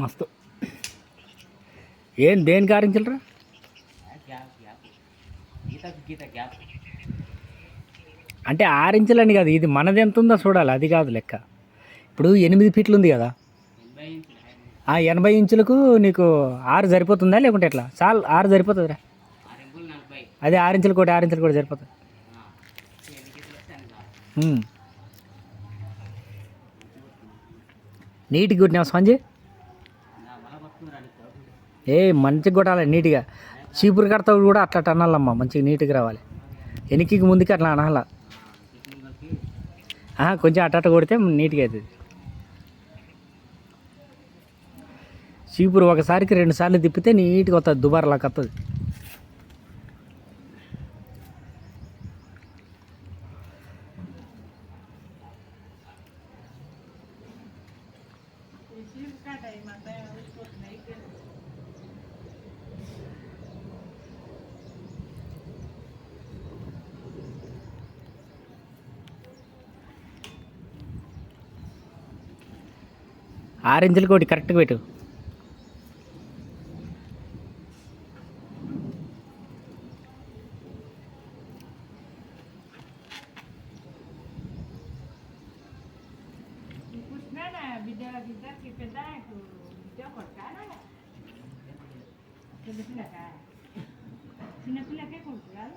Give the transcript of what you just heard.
మస్తు ఏం దేనికి ఆరించలరా? అంటే 6 ఇంచులని కాదు, ఇది మనది ఎంత ఉందో చూడాలి, అది కాదు లెక్క. ఇప్పుడు 8 ఫీట్లు ఉంది కదా, ఆ 80 ఇంచులకు నీకు 6 సరిపోతుందా లేకుంటే ఎట్లా? చాలు 6 సరిపోతుందిరా. అదే 6 ఇంచులు కూడా 6 ఇంచులు కూడా సరిపోతుంది. నీట్గా కొట్టినావు స్పంజి, మంచిగా కొట్టాలి నీట్గా. చీపురు కడతా కూడా అట్లా అనాలమ్మా, మంచిగా నీట్గా రావాలి. వెనక్కి ముందుకి అట్లా అనాల, కొంచెం అట్ట కొడితే నీట్గా అవుతుంది. చీపురు ఒకసారికి 2 సార్లు తిప్పితే నీట్గా వస్తుంది, దుబారాలాగా వస్తుంది. ఆరెంజ్లు కోటి కరెక్ట్గా పెట్టు. చిన్నపిల్లకే కొడుతున్నారు.